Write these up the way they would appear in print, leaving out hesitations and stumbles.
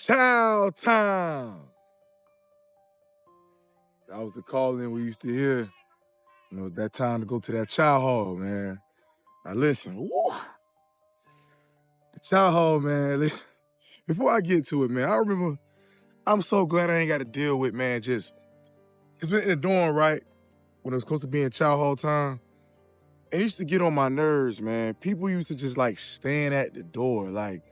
Chow time. That was the calling we used to hear. You know, that time to go to that chow hall, man. Now listen, woo, the chow hall, man. Before I get to it, man, I remember, I'm so glad I ain't got to deal with, man, just, it's been in the dorm, right? When it was supposed to be in chow hall time. It used to get on my nerves, man. People used to just like stand at the door, like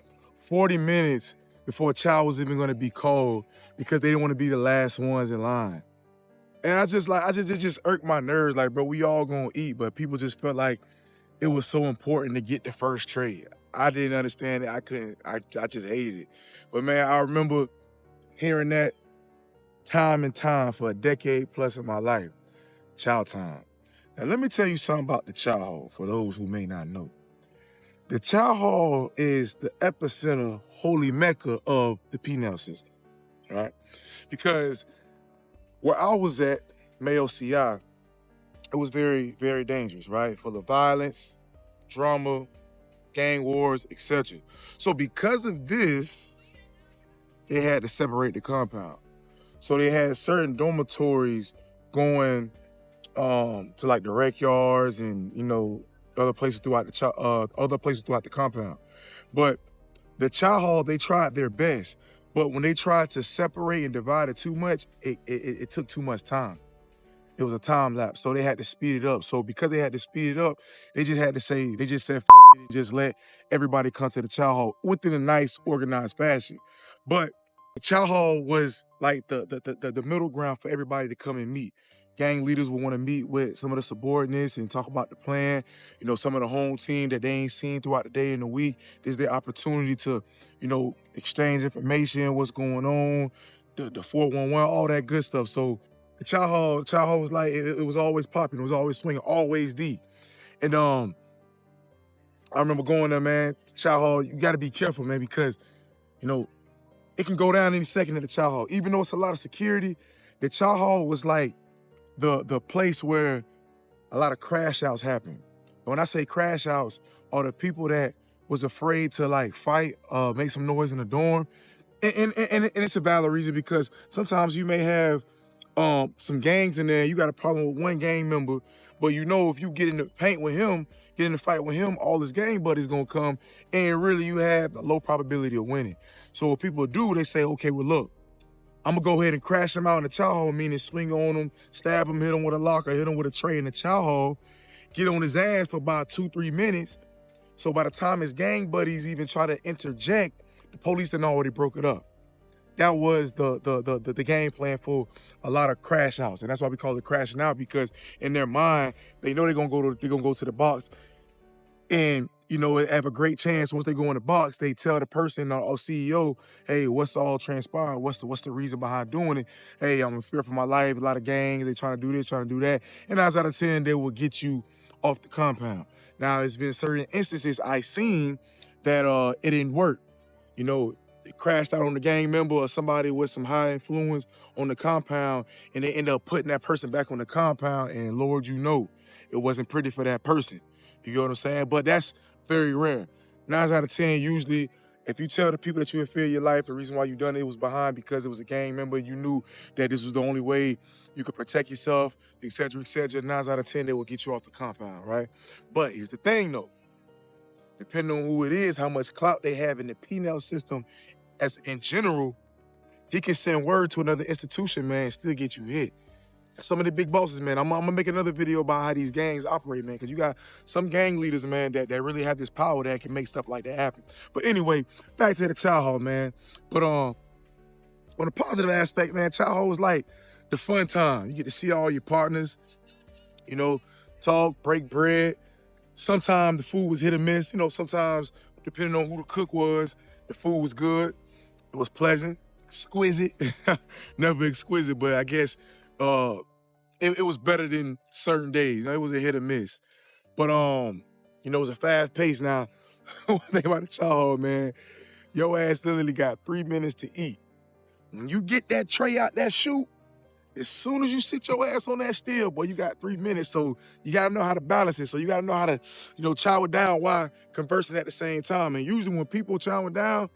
40 minutes before chow was even gonna be called because they didn't want to be the last ones in line. And it just irked my nerves. Like, bro, we all gonna eat, but people just felt like it was so important to get the first tray. I didn't understand it. I couldn't, I just hated it. But man, I remember hearing that time and time for a decade plus in my life. Chow time. Now let me tell you something about the chow hall for those who may not know. The chow hall is the epicenter, holy mecca of the P.A.S. system, right? Because where I was at, Mayo CI, it was very, very dangerous, right? Full of violence, drama, gang wars, etc. So because of this, they had to separate the compound. So they had certain dormitories going to like the rec yards and, you know, other places throughout the compound. But the chow hall, they tried their best. But when they tried to separate and divide it too much, it took too much time. It was a time lapse, so they had to speed it up. So because they had to speed it up, they just said, fuck it, and just let everybody come to the chow hall within a nice, organized fashion. But the chow hall was like the middle ground for everybody to come and meet. Gang leaders would want to meet with some of the subordinates and talk about the plan. You know, some of the home team that they ain't seen throughout the day and the week. This is their opportunity to, you know, exchange information, what's going on, the 411, all that good stuff. So the chow hall was like, it was always popping, it was always swinging, always deep. And I remember going there, man, chow hall, you gotta be careful, man, because, you know, it can go down any second at the chow hall. Even though it's a lot of security, the chow hall was like the place where a lot of crash outs happen. When I say crash outs, are the people that was afraid to like fight, make some noise in the dorm. And it's a valid reason because sometimes you may have some gangs in there, you got a problem with one gang member, but you know if you get in the paint with him, get in the fight with him, all his gang buddies gonna come, and really you have a low probability of winning. So what people do, they say, okay, well look, I'm gonna go ahead and crash him out in the chow hall, meaning swing on him, stab him, hit him with a locker, hit him with a tray in the chow hall, get on his ass for about 2-3 minutes. So by the time his gang buddies even try to interject, the police done already broke it up. That was the game plan for a lot of crash outs, and that's why we call it crashing out, because in their mind they know they're gonna go to the box, and you know have a great chance. Once they go in the box, they tell the person or CEO, hey, what's all transpired? What's the reason behind doing it? Hey, I'm in fear for my life. A lot of gangs, they trying to do this, trying to do that, and 9 out of 10 they will get you off the compound. Now it's been certain instances I seen that it didn't work. You know, it crashed out on the gang member or somebody with some high influence on the compound, and they end up putting that person back on the compound, and Lord, you know, it wasn't pretty for that person. You get what I'm saying? But that's very rare. 9 out of 10, usually, if you tell the people that you in fear of your life, the reason why you done it was behind because it was a gang member, you knew that this was the only way you could protect yourself, et cetera, et cetera. 9 out of 10, they will get you off the compound, right? But here's the thing, though. Depending on who it is, how much clout they have in the P.A.S. system, as in general, he can send word to another institution, man, and still get you hit. Some of the big bosses, man, I'm gonna make another video about how these gangs operate, man, because you got some gang leaders, man, that really have this power that can make stuff like that happen. But anyway, back to the chow hall, man. But on a positive aspect, man, chow hall was like the fun time. You get to see all your partners, you know, talk, break bread. Sometimes the food was hit or miss. You know, sometimes, depending on who the cook was, the food was good. It was pleasant, exquisite. Never exquisite, but I guess it was better than certain days. You know, it was a hit or miss. But you know, it was a fast pace. Now, one thing about the chow hall, man, your ass literally got 3 minutes to eat. When you get that tray out that chute, as soon as you sit your ass on that steel, boy, you got 3 minutes. So you gotta know how to balance it. So you gotta know how to, you know, chow it down while conversing at the same time. And usually when people chowing down,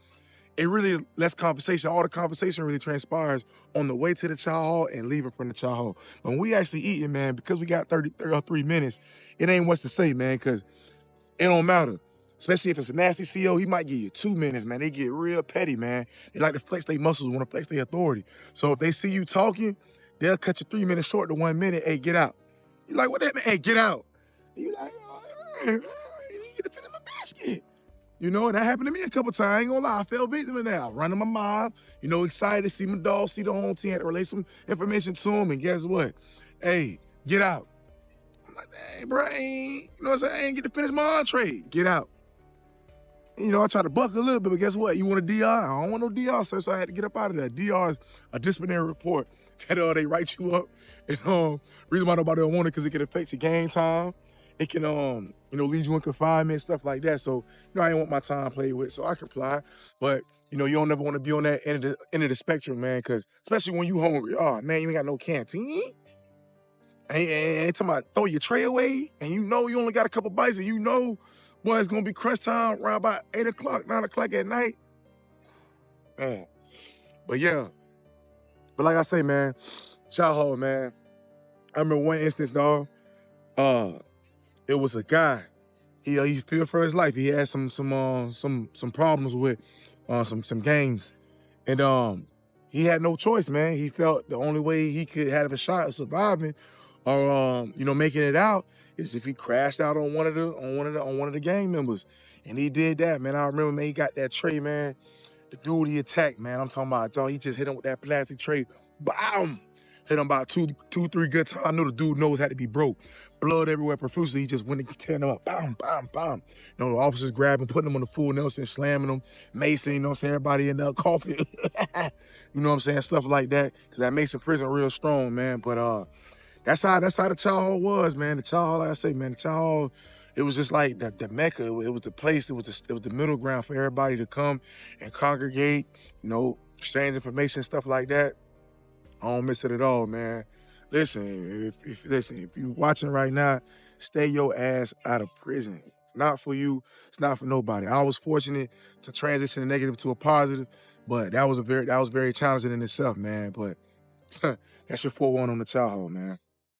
it really is less conversation. All the conversation really transpires on the way to the chow hall and leaving from the chow hall. But when we actually eating, man, because we got 33 minutes, it ain't much to say, man, because it don't matter. Especially if it's a nasty CO, he might give you 2 minutes, man. They get real petty, man. They like to flex their muscles, want to flex their authority. So if they see you talking, they'll cut you 3 minutes short to 1 minute. Hey, get out. You like, what that mean? Hey, get out. You like, oh, hey, you get to finish my basket. You know, and that happened to me a couple times. I ain't gonna lie, I fell victim of that. I running my mouth, you know, excited to see my dog, see the home team, had to relay some information to him, and guess what? Hey, get out. I'm like, hey, bro, I ain't, you know what I'm saying? I ain't get to finish my entree. Get out. And, you know, I tried to buck a little bit, but guess what? You want a DR? I don't want no DR, sir, so I had to get up out of that. DR is a disciplinary report that they write you up. And reason why nobody don't want it, because it can affect your game time. It can, you know, lead you in confinement, stuff like that. So, you know, I didn't want my time played with, so I comply. But, you know, you don't never want to be on that end of the spectrum, man, because especially when you hungry. Oh, man, you ain't got no canteen. And talking about throw your tray away, and you know you only got a couple bites, and you know, boy, it's gonna be crunch time around about 8 o'clock, 9 o'clock at night. Man. But yeah. But like I say, man, chow hall, man. I remember one instance, dog. It was a guy. He feared for his life. He had some problems with some games. And he had no choice, man. He felt the only way he could have a shot of surviving or you know, making it out is if he crashed out on one of the gang members. And he did that, man. I remember, man, he got that tray, man. The dude he attacked, man. I'm talking about, dog, he just hit him with that plastic tray. Bam! Hit him about two, 3 good times. I know the dude nose had to be broke. Blood everywhere profusely. He just went and tearing him up. Bam, bam, bam. You know, the officers grabbing him, putting him on the full Nelson, slamming him. Mason, you know what I'm saying? Everybody in there coughing. You know what I'm saying? Stuff like that. Cause that Mason prison real strong, man. But that's how the chow hall was, man. The chow hall, like I say, man, the chow hall, it was just like the Mecca. It was the place. It was the middle ground for everybody to come and congregate, you know, exchange information, stuff like that. I don't miss it at all, man. Listen, if you watching right now, stay your ass out of prison. It's not for you. It's not for nobody. I was fortunate to transition a negative to a positive, but that was very challenging in itself, man. But that's your 4-1 on the chow hall, man.